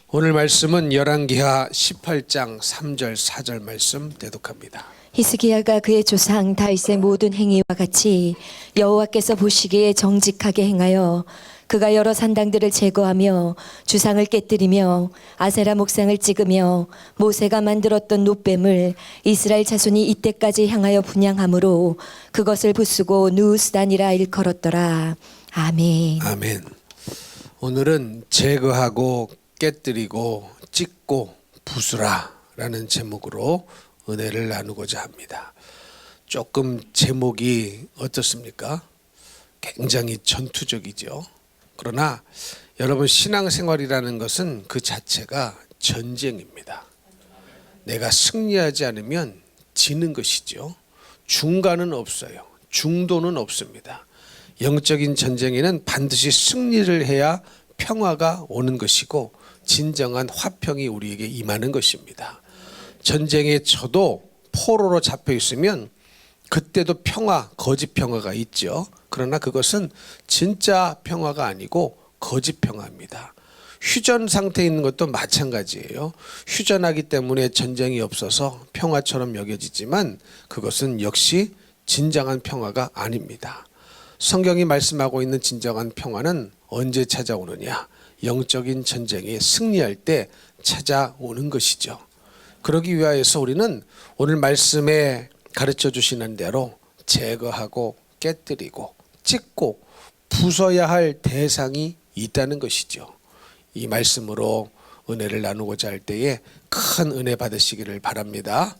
오늘 말씀은 열왕기하 18장 3절 4절 말씀 대독합니다. 히스기야가 그의 조상 다윗의 모든 행위와 같이 여호와께서 보시기에 정직하게 행하여 그가 여러 산당들을 제거하며 주상을 깨뜨리며 아세라 목상을 찍으며 모세가 만들었던 놋뱀을 이스라엘 자손이 이때까지 향하여 분향함으로 그것을 부수고 누우스단이라 일컬었더라. 아멘. 아멘. 오늘은 제거하고 깨뜨리고 찢고 부수라 라는 제목으로 은혜를 나누고자 합니다. 조금 제목이 어떻습니까? 굉장히 전투적이죠. 그러나 여러분, 신앙생활이라는 것은 그 자체가 전쟁입니다. 내가 승리하지 않으면 지는 것이죠. 중간은 없어요. 중도는 없습니다. 영적인 전쟁에는 반드시 승리를 해야 평화가 오는 것이고 진정한 화평이 우리에게 임하는 것입니다. 전쟁에 저도 포로로 잡혀 있으면 그때도 평화, 거짓 평화가 있죠. 그러나 그것은 진짜 평화가 아니고 거짓 평화입니다. 휴전 상태에 있는 것도 마찬가지예요. 휴전하기 때문에 전쟁이 없어서 평화처럼 여겨지지만 그것은 역시 진정한 평화가 아닙니다. 성경이 말씀하고 있는 진정한 평화는 언제 찾아오느냐? 영적인 전쟁에 승리할 때 찾아오는 것이죠. 그러기 위하여서 우리는 오늘 말씀에 가르쳐 주시는 대로 제거하고 깨뜨리고 찢고 부숴야 할 대상이 있다는 것이죠. 이 말씀으로 은혜를 나누고자 할 때에 큰 은혜 받으시기를 바랍니다.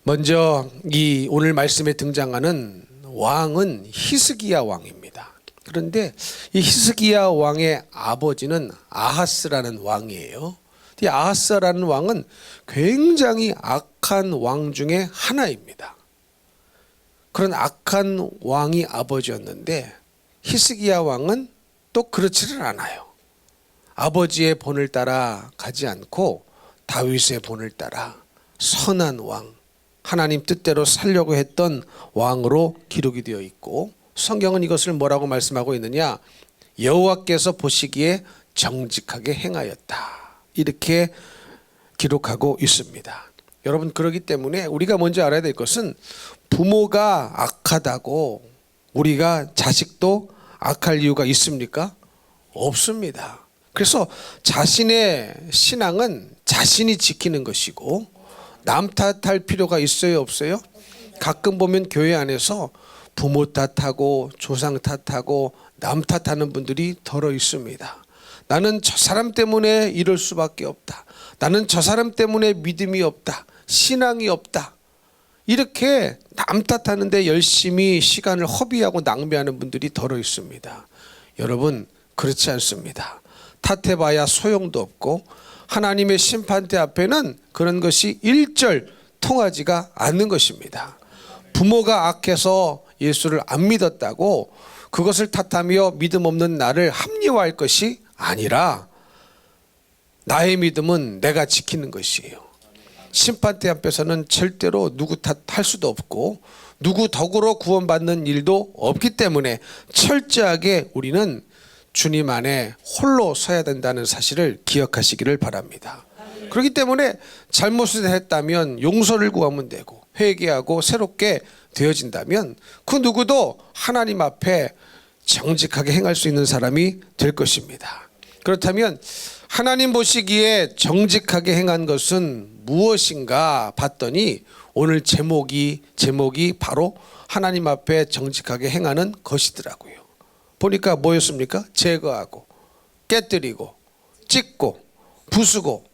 먼저 이 오늘 말씀에 등장하는 왕은 히스기야 왕입니다. 그런데 이 히스기야 왕의 아버지는 아하스라는 왕이에요. 이 아하스라는 왕은 굉장히 악한 왕 중에 하나입니다. 그런 악한 왕이 아버지였는데 히스기야 왕은 또 그렇지를 않아요. 아버지의 본을 따라 가지 않고 다윗의 본을 따라 선한 왕, 하나님 뜻대로 살려고 했던 왕으로 기록이 되어 있고, 성경은 이것을 뭐라고 말씀하고 있느냐? 여호와께서 보시기에 정직하게 행하였다, 이렇게 기록하고 있습니다. 여러분, 그렇기 때문에 우리가 먼저 알아야 될 것은 부모가 악하다고 우리가 자식도 악할 이유가 있습니까? 없습니다. 그래서 자신의 신앙은 자신이 지키는 것이고 남 탓할 필요가 있어요, 없어요? 가끔 보면 교회 안에서 부모 탓하고 조상 탓하고 남 탓하는 분들이 덜어 있습니다. 나는 저 사람 때문에 이럴 수밖에 없다. 나는 저 사람 때문에 믿음이 없다. 신앙이 없다. 이렇게 남 탓하는데 열심히 시간을 허비하고 낭비하는 분들이 덜어 있습니다. 여러분, 그렇지 않습니다. 탓해봐야 소용도 없고 하나님의 심판대 앞에는 그런 것이 일절 통하지가 않는 것입니다. 부모가 악해서 예수를 안 믿었다고 그것을 탓하며 믿음 없는 나를 합리화할 것이 아니라 나의 믿음은 내가 지키는 것이에요. 심판대 앞에서는 절대로 누구 탓할 수도 없고 누구 덕으로 구원받는 일도 없기 때문에 철저하게 우리는 주님 안에 홀로 서야 된다는 사실을 기억하시기를 바랍니다. 그렇기 때문에 잘못을 했다면 용서를 구하면 되고 회개하고 새롭게 되어진다면 그 누구도 하나님 앞에 정직하게 행할 수 있는 사람이 될 것입니다. 그렇다면 하나님 보시기에 정직하게 행한 것은 무엇인가 봤더니 오늘 제목이 바로 하나님 앞에 정직하게 행하는 것이더라고요. 보니까 뭐였습니까? 제거하고 깨뜨리고 찢고 부수고,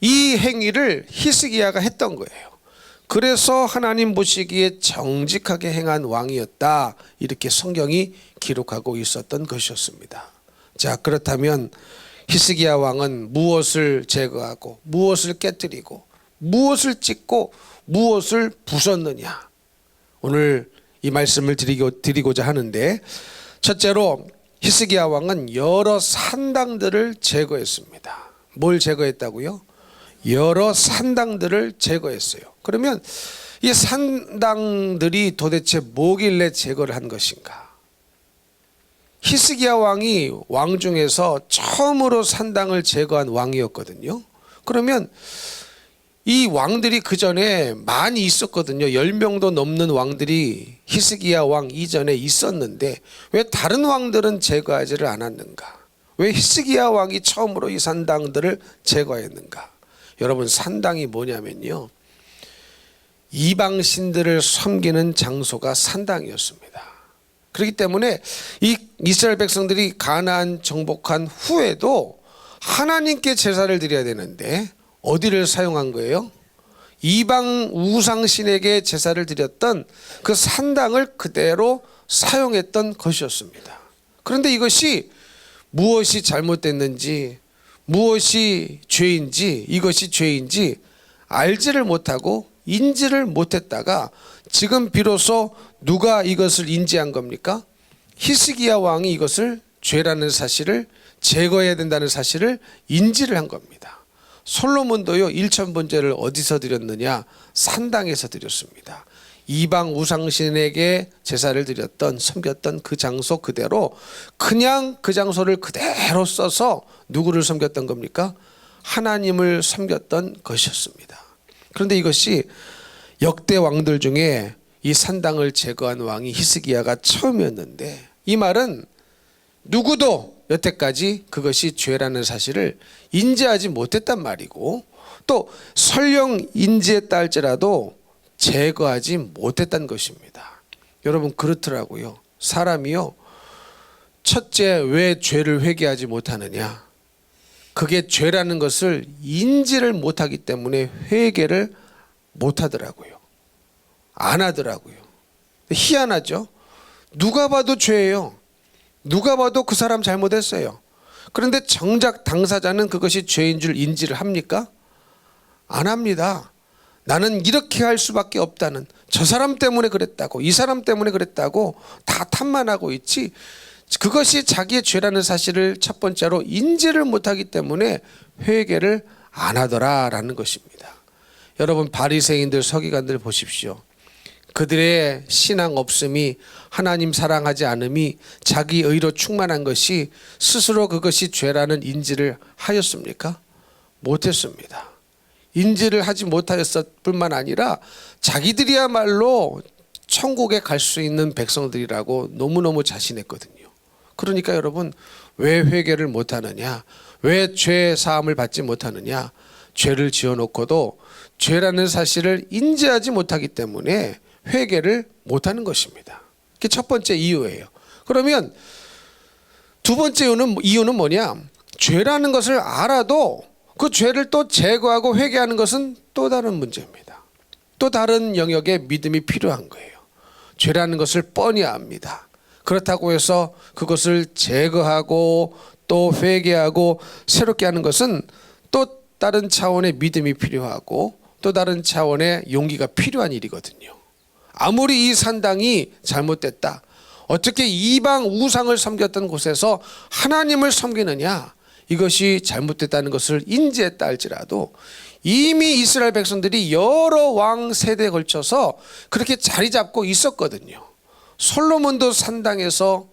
이 행위를 히스기야가 했던 거예요. 그래서 하나님 보시기에 정직하게 행한 왕이었다, 이렇게 성경이 기록하고 있었던 것이었습니다. 자, 그렇다면 히스기야 왕은 무엇을 제거하고 무엇을 깨뜨리고 무엇을 찢고 무엇을 부쉈느냐? 오늘 이 말씀을 드리고자 하는데, 첫째로 히스기야 왕은 여러 산당들을 제거했습니다. 뭘 제거했다고요? 여러 산당들을 제거했어요. 그러면 이 산당들이 도대체 뭐길래 제거를 한 것인가? 히스기야 왕이 왕 중에서 처음으로 산당을 제거한 왕이었거든요. 그러면 이 왕들이 그 전에 많이 있었거든요. 10명도 넘는 왕들이 히스기야 왕 이전에 있었는데 왜 다른 왕들은 제거하지를 않았는가? 왜 히스기야 왕이 처음으로 이 산당들을 제거했는가? 여러분, 산당이 뭐냐면요, 이방 신들을 섬기는 장소가 산당이었습니다. 그렇기 때문에 이 이스라엘 백성들이 가나안 정복한 후에도 하나님께 제사를 드려야 되는데 어디를 사용한 거예요? 이방 우상신에게 제사를 드렸던 그 산당을 그대로 사용했던 것이었습니다. 그런데 이것이 무엇이 잘못됐는지, 무엇이 죄인지, 이것이 죄인지 알지를 못하고 인지를 못했다가 지금 비로소 누가 이것을 인지한 겁니까? 히스기야 왕이 이것을 죄라는 사실을 제거해야 된다는 사실을 인지를 한 겁니다. 솔로몬도요, 일천번제를 어디서 드렸느냐? 산당에서 드렸습니다. 이방 우상신에게 제사를 드렸던, 섬겼던 그 장소 그대로 그냥 그 장소를 그대로 써서 누구를 섬겼던 겁니까? 하나님을 섬겼던 것이었습니다. 그런데 이것이 역대 왕들 중에 이 산당을 제거한 왕이 히스기야가 처음이었는데, 이 말은 누구도 여태까지 그것이 죄라는 사실을 인지하지 못했단 말이고, 또 설령 인지했다 할지라도 제거하지 못했다는 것입니다. 여러분, 그렇더라고요. 사람이요, 첫째 왜 죄를 회개하지 못하느냐? 그게 죄라는 것을 인지를 못하기 때문에 회개를 못하더라고요. 안 하더라고요. 희한하죠? 누가 봐도 죄예요. 누가 봐도 그 사람 잘못했어요. 그런데 정작 당사자는 그것이 죄인 줄 인지를 합니까? 안 합니다. 나는 이렇게 할 수밖에 없다는, 저 사람 때문에 그랬다고, 이 사람 때문에 그랬다고 다 탓만하고 있지, 그것이 자기의 죄라는 사실을 첫 번째로 인지를 못하기 때문에 회개를 안 하더라라는 것입니다. 여러분, 바리새인들, 서기관들 보십시오. 그들의 신앙 없음이, 하나님 사랑하지 않음이, 자기 의로 충만한 것이 스스로 그것이 죄라는 인지를 하였습니까? 못했습니다. 인지를 하지 못하였을 뿐만 아니라 자기들이야말로 천국에 갈 수 있는 백성들이라고 너무너무 자신했거든요. 그러니까 여러분, 왜 회개를 못하느냐? 왜 죄 사함을 받지 못하느냐? 죄를 지어놓고도 죄라는 사실을 인지하지 못하기 때문에 회개를 못하는 것입니다. 그게 첫 번째 이유예요. 그러면 두 번째 이유는 뭐냐? 죄라는 것을 알아도 그 죄를 또 제거하고 회개하는 것은 또 다른 문제입니다. 또 다른 영역의 믿음이 필요한 거예요. 죄라는 것을 뻔히 압니다. 그렇다고 해서 그것을 제거하고 또 회개하고 새롭게 하는 것은 또 다른 차원의 믿음이 필요하고 또 다른 차원의 용기가 필요한 일이거든요. 아무리 이 산당이 잘못됐다, 어떻게 이방 우상을 섬겼던 곳에서 하나님을 섬기느냐, 이것이 잘못됐다는 것을 인지했다 할지라도 이미 이스라엘 백성들이 여러 왕 세대에 걸쳐서 그렇게 자리 잡고 있었거든요. 솔로몬도 산당에서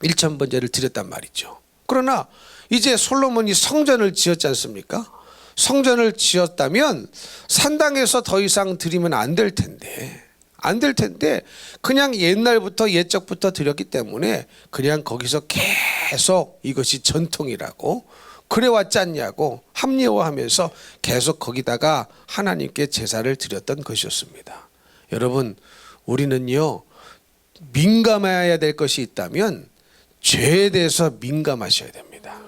일천번제를 드렸단 말이죠. 그러나 이제 솔로몬이 성전을 지었지 않습니까? 성전을 지었다면 산당에서 더 이상 드리면 안 될 텐데 그냥 옛날부터 옛적부터 드렸기 때문에 그냥 거기서 계속 이것이 전통이라고 그래 왔지 않냐고 합리화하면서 계속 거기다가 하나님께 제사를 드렸던 것이었습니다. 여러분, 우리는요, 민감해야 될 것이 있다면 죄에 대해서 민감하셔야 됩니다.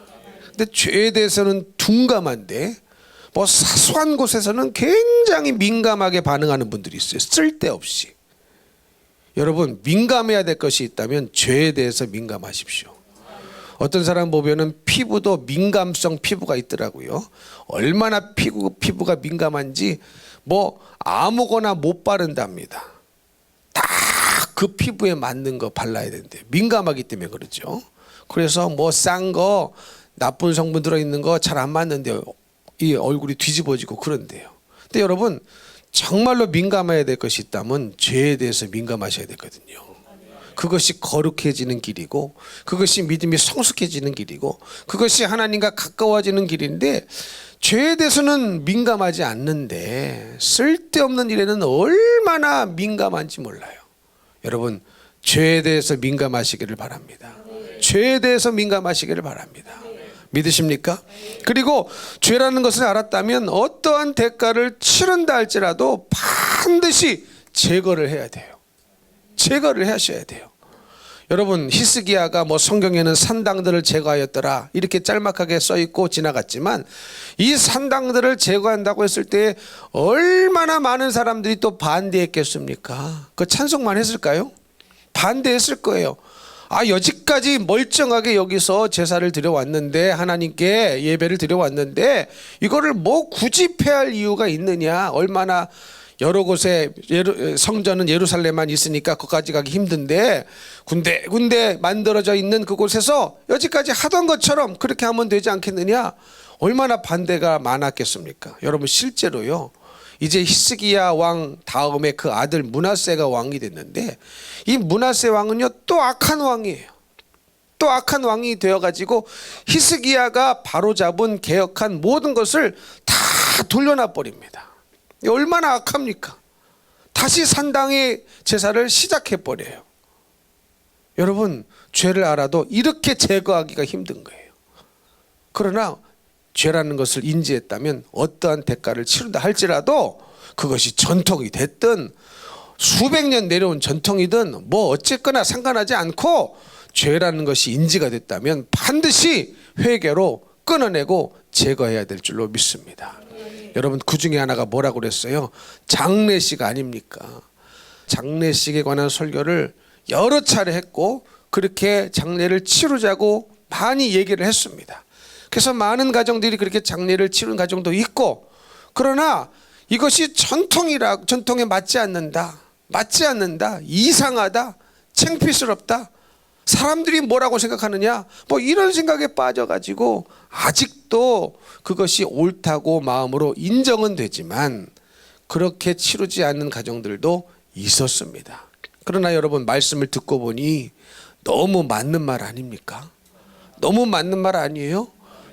근데 죄에 대해서는 둔감한데 뭐 사소한 곳에서는 굉장히 민감하게 반응하는 분들이 있어요. 쓸데없이. 여러분, 민감해야 될 것이 있다면 죄에 대해서 민감하십시오. 어떤 사람 보면은 피부도 민감성 피부가 있더라고요. 얼마나 피부가 민감한지 뭐 아무거나 못 바른답니다. 딱 그 피부에 맞는 거 발라야 되는데 민감하기 때문에 그렇죠. 그래서 뭐 싼 거, 나쁜 성분 들어있는 거 잘 안 맞는데 이 얼굴이 뒤집어지고 그런데요. 근데 여러분, 정말로 민감해야 될 것이 있다면 죄에 대해서 민감하셔야 되거든요. 그것이 거룩해지는 길이고, 그것이 믿음이 성숙해지는 길이고, 그것이 하나님과 가까워지는 길인데, 죄에 대해서는 민감하지 않는데 쓸데없는 일에는 얼마나 민감한지 몰라요. 여러분, 죄에 대해서 민감하시기를 바랍니다. 죄에 대해서 민감하시기를 바랍니다. 믿으십니까? 그리고 죄라는 것을 알았다면 어떠한 대가를 치른다 할지라도 반드시 제거를 해야 돼요. 제거를 하셔야 돼요. 여러분, 히스기야가 뭐 성경에는 산당들을 제거하였더라 이렇게 짤막하게 써 있고 지나갔지만, 이 산당들을 제거한다고 했을 때 얼마나 많은 사람들이 또 반대했겠습니까? 그 찬송만 했을까요? 반대했을 거예요. 여지까지 멀쩡하게 여기서 제사를 드려왔는데, 하나님께 예배를 드려왔는데 이거를 뭐 굳이 폐할 이유가 있느냐, 얼마나 여러 곳에 성전은 예루살렘만 있으니까 거기까지 가기 힘든데 군데 만들어져 있는 그곳에서 여지까지 하던 것처럼 그렇게 하면 되지 않겠느냐, 얼마나 반대가 많았겠습니까? 여러분, 실제로요, 이제 히스기야 왕 다음에 그 아들 므낫세가 왕이 됐는데, 이 므낫세 왕은요 또 악한 왕이에요. 또 악한 왕이 되어가지고 히스기야가 바로잡은 개혁한 모든 것을 다 돌려놔 버립니다. 얼마나 악합니까? 다시 산당의 제사를 시작해 버려요. 여러분, 죄를 알아도 이렇게 제거하기가 힘든 거예요. 그러나 죄라는 것을 인지했다면 어떠한 대가를 치른다 할지라도, 그것이 전통이 됐든 수백 년 내려온 전통이든 뭐 어쨌거나 상관하지 않고, 죄라는 것이 인지가 됐다면 반드시 회개로 끊어내고 제거해야 될 줄로 믿습니다. 여러분, 그 중에 하나가 뭐라고 그랬어요? 장례식 아닙니까? 장례식에 관한 설교를 여러 차례 했고, 그렇게 장례를 치르자고 많이 얘기를 했습니다. 그래서 많은 가정들이 그렇게 장례를 치른 가정도 있고, 그러나 이것이 전통에 맞지 않는다, 이상하다, 창피스럽다, 사람들이 뭐라고 생각하느냐, 뭐 이런 생각에 빠져가지고 아직도 그것이 옳다고 마음으로 인정은 되지만 그렇게 치르지 않는 가정들도 있었습니다. 그러나 여러분, 말씀을 듣고 보니 너무 맞는 말 아닙니까? 너무 맞는 말 아니에요?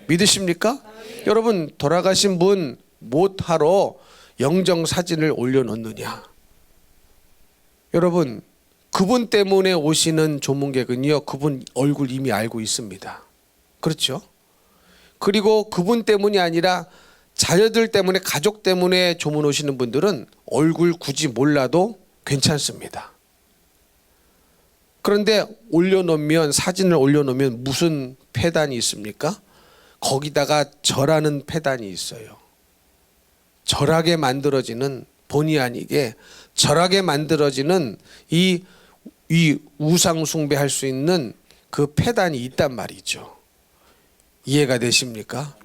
믿으십니까? 여러분, 돌아가신 분 못하러 영정 사진을 올려놓느냐? 여러분, 그분 때문에 오시는 조문객은요, 그분 얼굴 이미 알고 있습니다. 그렇죠? 그리고 그분 때문이 아니라 자녀들 때문에, 가족 때문에 조문 오시는 분들은 얼굴 굳이 몰라도 괜찮습니다. 그런데 사진을 올려놓으면 무슨 폐단이 있습니까? 거기다가 절하는 폐단이 있어요. 절하게 만들어지는, 본의 아니게 절하게 만들어지는 이 우상 숭배할 수 있는 그 폐단이 있단 말이죠. 이해가 되십니까?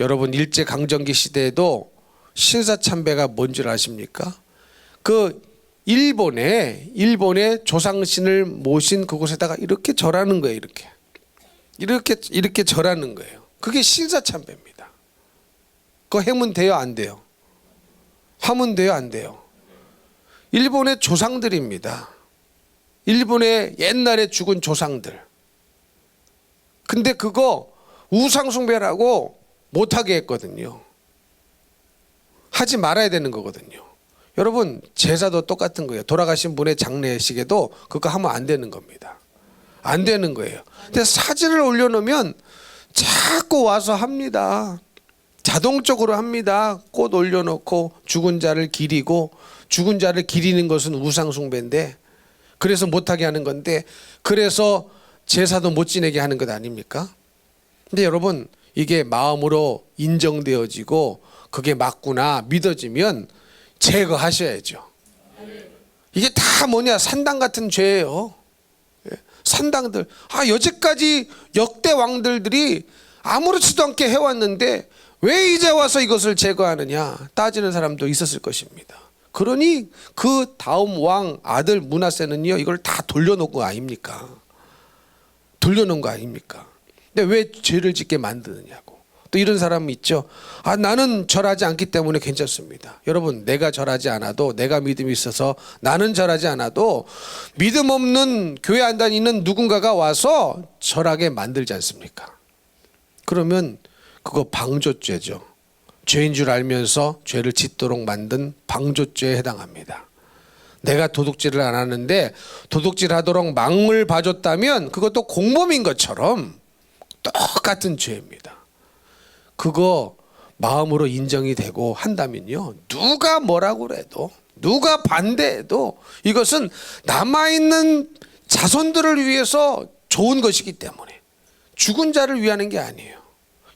여러분, 일제강점기 시대에도 신사참배가 뭔 줄 아십니까? 그 일본의 조상신을 모신 그곳에다가 이렇게 절하는 거예요. 이렇게 절하는 거예요. 그게 신사참배입니다. 그거 해면 돼요, 안 돼요? 하면 돼요, 안 돼요? 일본의 조상들입니다. 일본의 옛날에 죽은 조상들. 근데 그거 우상숭배라고 못하게 했거든요. 하지 말아야 되는 거거든요. 여러분, 제사도 똑같은 거예요. 돌아가신 분의 장례식에도 그거 하면 안 되는 겁니다. 안 되는 거예요. 근데 사진을 올려놓으면 자꾸 와서 합니다. 자동적으로 합니다. 꽃 올려놓고 죽은 자를 기리고, 죽은 자를 기리는 것은 우상숭배인데, 그래서 못하게 하는 건데, 그래서 제사도 못 지내게 하는 것 아닙니까? 근데 여러분, 이게 마음으로 인정되어지고 그게 맞구나 믿어지면 제거하셔야죠. 이게 다 뭐냐, 산당 같은 죄예요. 산당들, 여지까지 역대 왕들이 아무렇지도 않게 해왔는데 왜 이제 와서 이것을 제거하느냐 따지는 사람도 있었을 것입니다. 그러니 그 다음 왕 아들 므낫세는요, 이걸 다 돌려놓은 거 아닙니까? 돌려놓은 거 아닙니까? 근데 왜 죄를 짓게 만드느냐고. 또 이런 사람이 있죠. 아, 나는 절하지 않기 때문에 괜찮습니다. 여러분, 내가 절하지 않아도, 내가 믿음이 있어서 나는 절하지 않아도 믿음 없는 교회 안 다니는 누군가가 와서 절하게 만들지 않습니까? 그러면 그거 방조죄죠. 죄인 줄 알면서 죄를 짓도록 만든 방조죄에 해당합니다. 내가 도둑질을 안 하는데 도둑질 하도록 망을 봐줬다면 그것도 공범인 것처럼 똑같은 죄입니다. 그거 마음으로 인정이 되고 한다면요, 누가 뭐라고 그래도, 누가 반대해도 이것은 남아있는 자손들을 위해서 좋은 것이기 때문에 죽은 자를 위하는 게 아니에요.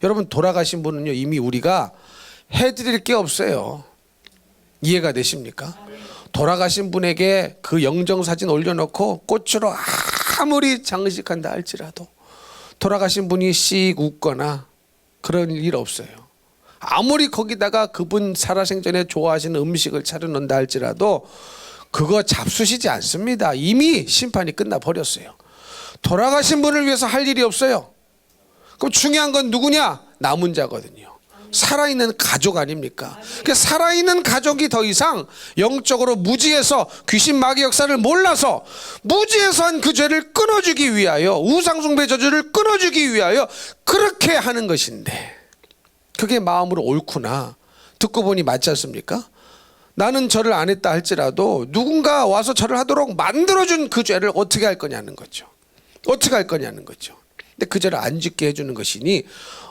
여러분, 돌아가신 분은요, 이미 우리가 해드릴 게 없어요. 이해가 되십니까? 돌아가신 분에게 그 영정사진 올려놓고 꽃으로 아무리 장식한다 할지라도 돌아가신 분이 씩 웃거나 그런 일 없어요. 아무리 거기다가 그분 살아생전에 좋아하시는 음식을 차려놓는다 할지라도 그거 잡수시지 않습니다. 이미 심판이 끝나버렸어요. 돌아가신 분을 위해서 할 일이 없어요. 그럼 중요한 건 누구냐? 남은 자거든요. 살아있는 가족 아닙니까? 그러니까 살아있는 가족이 더 이상 영적으로 무지해서 귀신 마귀 역사를 몰라서 무지해서 한 그 죄를 끊어주기 위하여, 우상숭배 저주를 끊어주기 위하여 그렇게 하는 것인데, 그게 마음으로 옳구나 듣고 보니 맞지 않습니까? 나는 절을 안 했다 할지라도 누군가 와서 절을 하도록 만들어준 그 죄를 어떻게 할 거냐는 거죠. 어떻게 할 거냐는 거죠. 근데 그 죄를 안 짓게 해주는 것이니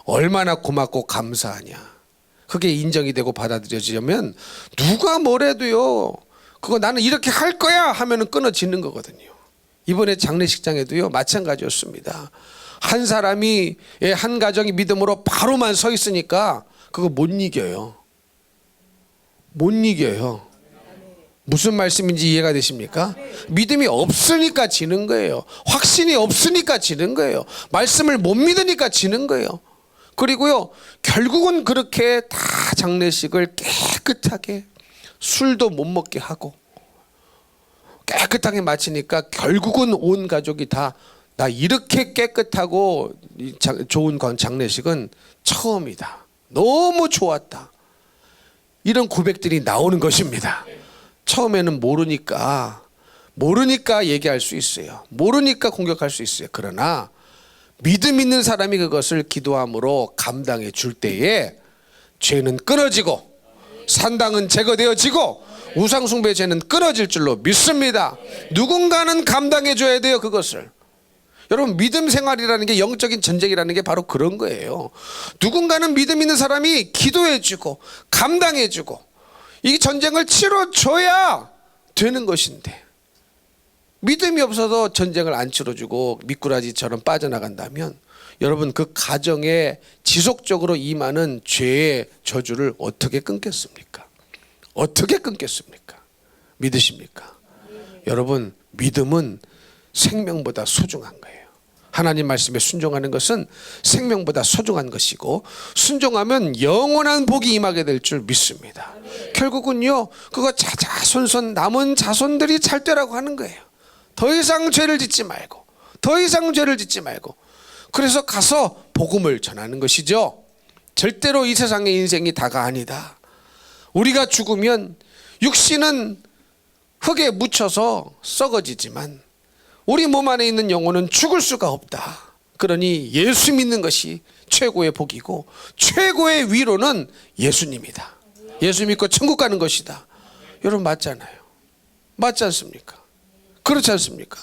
얼마나 고맙고 감사하냐. 그게 인정이 되고 받아들여지려면 누가 뭐래도요, 그거 나는 이렇게 할 거야 하면은 끊어지는 거거든요. 이번에 장례식장에도요 마찬가지였습니다. 한 사람이, 한 가정이 믿음으로 바로만 서 있으니까 그거 못 이겨요. 못 이겨요. 무슨 말씀인지 이해가 되십니까? 믿음이 없으니까 지는 거예요. 확신이 없으니까 지는 거예요. 말씀을 못 믿으니까 지는 거예요. 그리고요, 결국은 그렇게 다 장례식을 깨끗하게, 술도 못 먹게 하고 깨끗하게 마치니까 결국은 온 가족이 다, 나 이렇게 깨끗하고 좋은 장례식은 처음이다, 너무 좋았다, 이런 고백들이 나오는 것입니다. 처음에는 모르니까 얘기할 수 있어요. 모르니까 공격할 수 있어요. 그러나 믿음 있는 사람이 그것을 기도함으로 감당해 줄 때에 죄는 끊어지고 산당은 제거되어지고 우상숭배 죄는 끊어질 줄로 믿습니다. 누군가는 감당해 줘야 돼요, 그것을. 여러분, 믿음 생활이라는 게, 영적인 전쟁이라는 게 바로 그런 거예요. 누군가는 믿음 있는 사람이 기도해 주고 감당해 주고 이 전쟁을 치러줘야 되는 것인데, 믿음이 없어서 전쟁을 안 치러주고 미꾸라지처럼 빠져나간다면 여러분, 그 가정에 지속적으로 임하는 죄의 저주를 어떻게 끊겠습니까? 어떻게 끊겠습니까? 믿으십니까? 여러분, 믿음은 생명보다 소중한 거예요. 하나님 말씀에 순종하는 것은 생명보다 소중한 것이고, 순종하면 영원한 복이 임하게 될 줄 믿습니다. 결국은요, 그거 자자손손 남은 자손들이 잘 되라고 하는 거예요. 더 이상 죄를 짓지 말고, 더 이상 죄를 짓지 말고. 그래서 가서 복음을 전하는 것이죠. 절대로 이 세상의 인생이 다가 아니다. 우리가 죽으면 육신은 흙에 묻혀서 썩어지지만 우리 몸 안에 있는 영혼은 죽을 수가 없다. 그러니 예수 믿는 것이 최고의 복이고 최고의 위로는 예수님이다. 예수 믿고 천국 가는 것이다. 여러분, 맞잖아요. 맞지 않습니까? 그렇지 않습니까?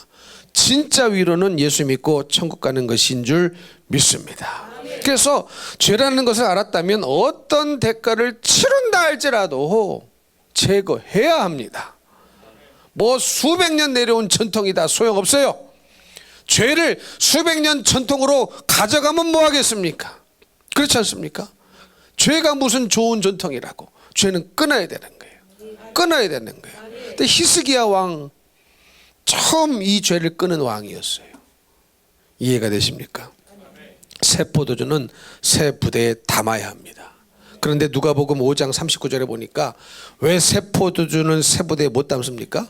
진짜 위로는 예수 믿고 천국 가는 것인 줄 믿습니다. 그래서 죄라는 것을 알았다면 어떤 대가를 치른다 할지라도 제거해야 합니다. 뭐 수백 년 내려온 전통이다, 소용없어요. 죄를 수백 년 전통으로 가져가면 뭐 하겠습니까? 그렇지 않습니까? 죄가 무슨 좋은 전통이라고. 죄는 끊어야 되는 거예요. 끊어야 되는 거예요. 근데 히스기야 왕 처음 이 죄를 끊은 왕이었어요. 이해가 되십니까? 새 포도주는 새 부대에 담아야 합니다. 그런데 누가복음 5장 39절에 보니까 왜 새 포도주는 새 부대에 못 담습니까?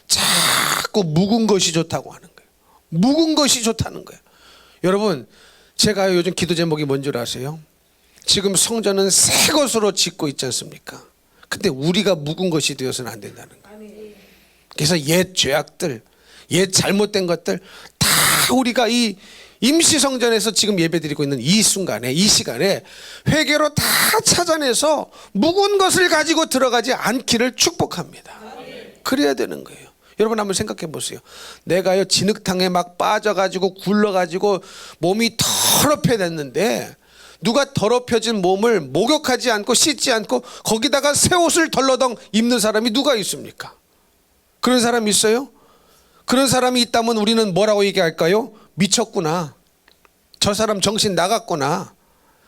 자꾸 묵은 것이 좋다고 하는 거예요. 묵은 것이 좋다는 거예요. 여러분, 제가 요즘 기도 제목이 뭔 줄 아세요? 지금 성전은 새 것으로 짓고 있지 않습니까? 근데 우리가 묵은 것이 되어서는 안 된다는 거예요. 그래서 옛 죄악들, 옛 잘못된 것들 다 우리가 이 임시 성전에서 지금 예배드리고 있는 이 순간에, 이 시간에 회개로 다 찾아내서 묵은 것을 가지고 들어가지 않기를 축복합니다. 그래야 되는 거예요. 여러분 한번 생각해 보세요. 내가요 진흙탕에 막 빠져가지고 굴러가지고 몸이 더럽혀졌는데 누가 더럽혀진 몸을 목욕하지 않고 씻지 않고 거기다가 새 옷을 덜러덩 입는 사람이 누가 있습니까? 그런 사람이 있어요? 그런 사람이 있다면 우리는 뭐라고 얘기할까요? 미쳤구나. 저 사람 정신 나갔구나.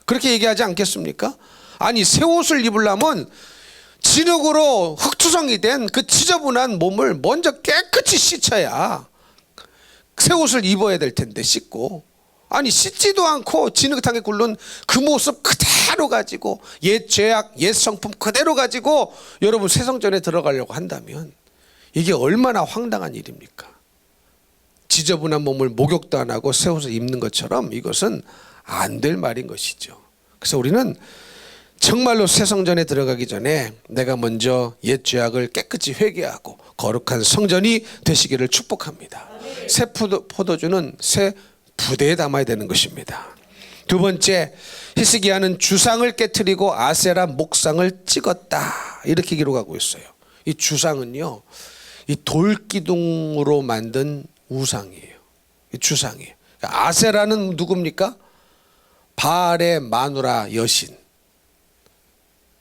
그렇게 얘기하지 않겠습니까? 아니 새 옷을 입으려면 진흙으로 흙투성이 된 그 지저분한 몸을 먼저 깨끗이 씻어야 새 옷을 입어야 될 텐데 씻고, 아니 씻지도 않고 진흙탕에 굴른 그 모습 그대로 가지고 옛 죄악 옛 성품 그대로 가지고 여러분 새 성전에 들어가려고 한다면 이게 얼마나 황당한 일입니까? 지저분한 몸을 목욕도 안 하고 새 옷을 입는 것처럼 이것은 안 될 말인 것이죠. 그래서 우리는 정말로 새 성전에 들어가기 전에 내가 먼저 옛 죄악을 깨끗이 회개하고 거룩한 성전이 되시기를 축복합니다. 새 포도주는 새 부대에 담아야 되는 것입니다. 두 번째, 히스기야는 주상을 깨트리고 아세라 목상을 찍었다, 이렇게 기록하고 있어요. 이 주상은요, 이 돌기둥으로 만든 우상이에요. 이 주상이에요. 아세라는 누굽니까? 바알의 마누라 여신,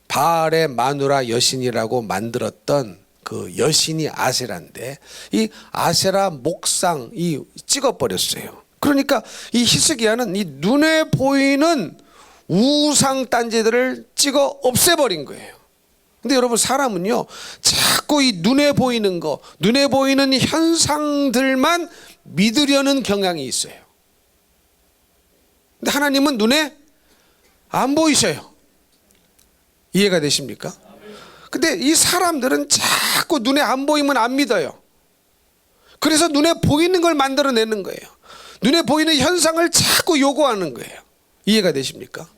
바알의 마누라 여신이라고 만들었던 그 여신이 아세라인데 이 아세라 목상 이 찍어버렸어요. 그러니까 이 히스기야는 이 눈에 보이는 우상 딴지들을 찍어 없애버린 거예요. 근데 여러분 사람은요 자꾸 이 눈에 보이는 거, 눈에 보이는 현상들만 믿으려는 경향이 있어요. 근데 하나님은 눈에 안 보이셔요. 이해가 되십니까? 근데 이 사람들은 자꾸 눈에 안 보이면 안 믿어요. 그래서 눈에 보이는 걸 만들어내는 거예요. 눈에 보이는 현상을 자꾸 요구하는 거예요. 이해가 되십니까?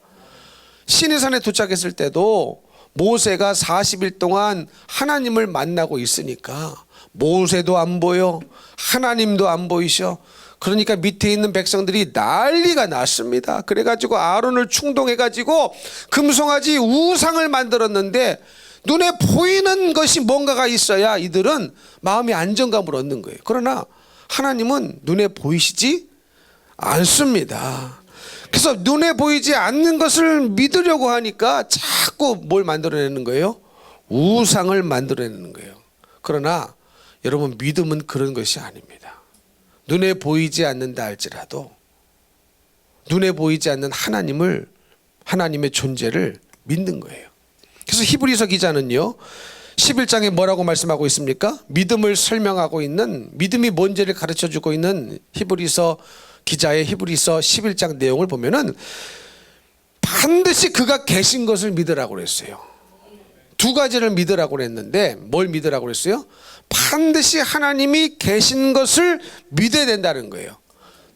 시내산에 도착했을 때도 모세가 40일 동안 하나님을 만나고 있으니까 모세도 안 보여, 하나님도 안 보이셔. 그러니까 밑에 있는 백성들이 난리가 났습니다. 그래가지고 아론을 충동해가지고 금송아지 우상을 만들었는데 눈에 보이는 것이 뭔가가 있어야 이들은 마음의 안정감을 얻는 거예요. 그러나 하나님은 눈에 보이시지 않습니다. 그래서 눈에 보이지 않는 것을 믿으려고 하니까 자꾸 뭘 만들어내는 거예요? 우상을 만들어내는 거예요. 그러나 여러분 믿음은 그런 것이 아닙니다. 눈에 보이지 않는다 할지라도 눈에 보이지 않는 하나님을, 하나님의 존재를 믿는 거예요. 그래서 히브리서 기자는요 11장에 뭐라고 말씀하고 있습니까? 믿음을 설명하고 있는, 믿음이 뭔지를 가르쳐주고 있는 히브리서 기자의 히브리서 11장 내용을 보면은 반드시 그가 계신 것을 믿으라고 그랬어요. 두 가지를 믿으라고 그랬는데 뭘 믿으라고 그랬어요? 반드시 하나님이 계신 것을 믿어야 된다는 거예요.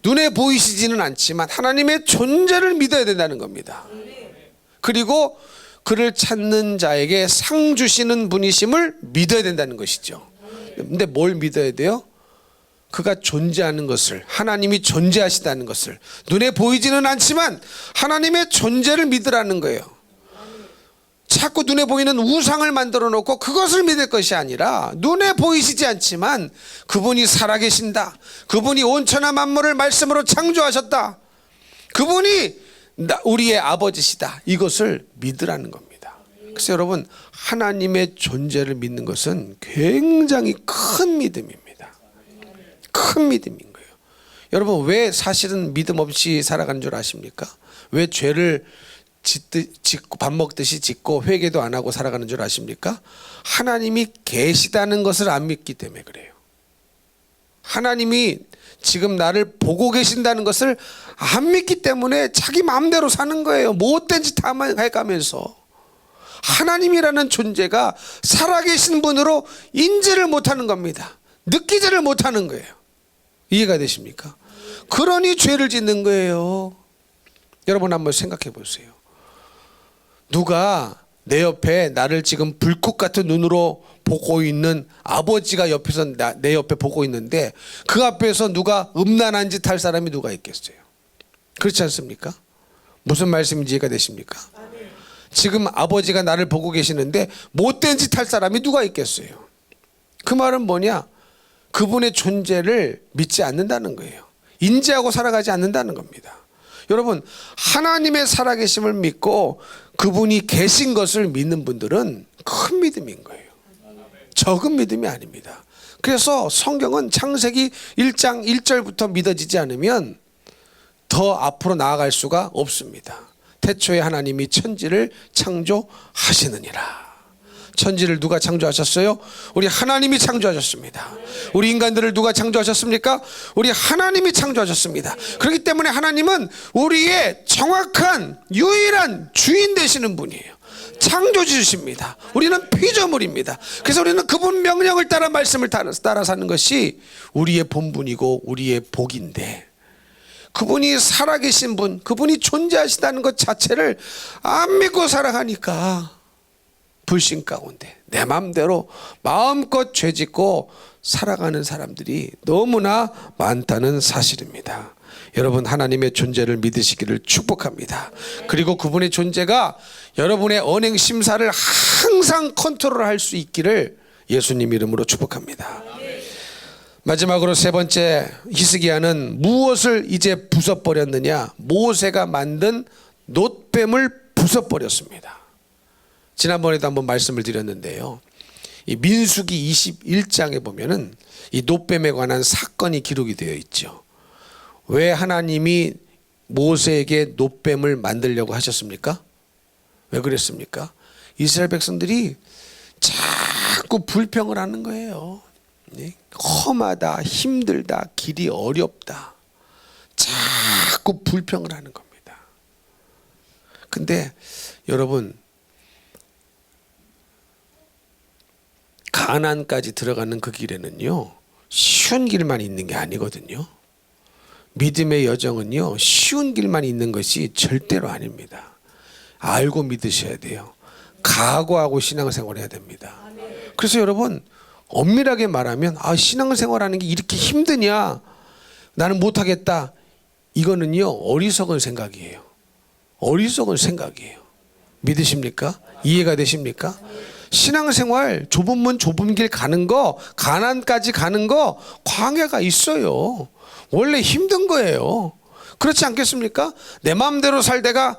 눈에 보이시지는 않지만 하나님의 존재를 믿어야 된다는 겁니다. 그리고 그를 찾는 자에게 상 주시는 분이심을 믿어야 된다는 것이죠. 근데 뭘 믿어야 돼요? 그가 존재하는 것을, 하나님이 존재하시다는 것을, 눈에 보이지는 않지만 하나님의 존재를 믿으라는 거예요. 자꾸 눈에 보이는 우상을 만들어 놓고 그것을 믿을 것이 아니라 눈에 보이시지 않지만 그분이 살아계신다, 그분이 온천하 만물을 말씀으로 창조하셨다, 그분이 우리의 아버지시다, 이것을 믿으라는 겁니다. 그래서 여러분 하나님의 존재를 믿는 것은 굉장히 큰 믿음입니다. 큰 믿음인 거예요. 여러분 왜 사실은 믿음 없이 살아가는 줄 아십니까? 왜 죄를 짓고 밥 먹듯이 짓고 회개도 안 하고 살아가는 줄 아십니까? 하나님이 계시다는 것을 안 믿기 때문에 그래요. 하나님이 지금 나를 보고 계신다는 것을 안 믿기 때문에 자기 마음대로 사는 거예요. 못된 짓 다 해가면서. 하나님이라는 존재가 살아계신 분으로 인지를 못하는 겁니다. 느끼지를 못하는 거예요. 이해가 되십니까? 그러니 죄를 짓는 거예요. 여러분 한번 생각해 보세요. 누가 내 옆에 나를 지금 불꽃 같은 눈으로 보고 있는 아버지가 옆에서 내 옆에 보고 있는데 그 앞에서 누가 음란한 짓 할 사람이 누가 있겠어요? 그렇지 않습니까? 무슨 말씀인지 이해가 되십니까? 지금 아버지가 나를 보고 계시는데 못된 짓 할 사람이 누가 있겠어요? 그 말은 뭐냐? 그분의 존재를 믿지 않는다는 거예요. 인지하고 살아가지 않는다는 겁니다. 여러분, 하나님의 살아계심을 믿고 그분이 계신 것을 믿는 분들은 큰 믿음인 거예요. 적은 믿음이 아닙니다. 그래서 성경은 창세기 1장 1절부터 믿어지지 않으면 더 앞으로 나아갈 수가 없습니다. 태초에 하나님이 천지를 창조하시느니라. 천지를 누가 창조하셨어요? 우리 하나님이 창조하셨습니다. 우리 인간들을 누가 창조하셨습니까? 우리 하나님이 창조하셨습니다. 그렇기 때문에 하나님은 우리의 정확한 유일한 주인 되시는 분이에요. 창조주십니다. 우리는 피조물입니다. 그래서 우리는 그분 명령을 따라 말씀을 따라 사는 것이 우리의 본분이고 우리의 복인데, 그분이 살아계신 분, 그분이 존재하시다는 것 자체를 안 믿고 살아가니까 불신 가운데 내 마음대로 마음껏 죄짓고 살아가는 사람들이 너무나 많다는 사실입니다. 여러분, 하나님의 존재를 믿으시기를 축복합니다. 그리고 그분의 존재가 여러분의 언행 심사를 항상 컨트롤할 수 있기를 예수님 이름으로 축복합니다. 마지막으로 세 번째, 히스기야는 무엇을 이제 부숴버렸느냐? 모세가 만든 놋뱀을 부숴버렸습니다. 지난번에도 한번 말씀을 드렸는데요, 이 민수기 21장에 보면은 이 놋뱀에 관한 사건이 기록이 되어 있죠. 왜 하나님이 모세에게 놋뱀을 만들려고 하셨습니까? 왜 그랬습니까? 이스라엘 백성들이 자꾸 불평을 하는 거예요. 험하다, 힘들다, 길이 어렵다, 자꾸 불평을 하는 겁니다. 근데 여러분, 가나안까지 들어가는 그 길에는요, 쉬운 길만 있는 게 아니거든요. 믿음의 여정은요, 쉬운 길만 있는 것이 절대로 아닙니다. 알고 믿으셔야 돼요. 각오하고 신앙생활을 해야 됩니다. 그래서 여러분, 엄밀하게 말하면 신앙생활하는 게 이렇게 힘드냐, 나는 못하겠다, 이거는요 어리석은 생각이에요. 어리석은 생각이에요. 믿으십니까? 이해가 되십니까? 신앙생활 좁은 문 좁은 길 가는 거, 가난까지 가는 거 광야가 있어요. 원래 힘든 거예요. 그렇지 않겠습니까? 내 마음대로 살다가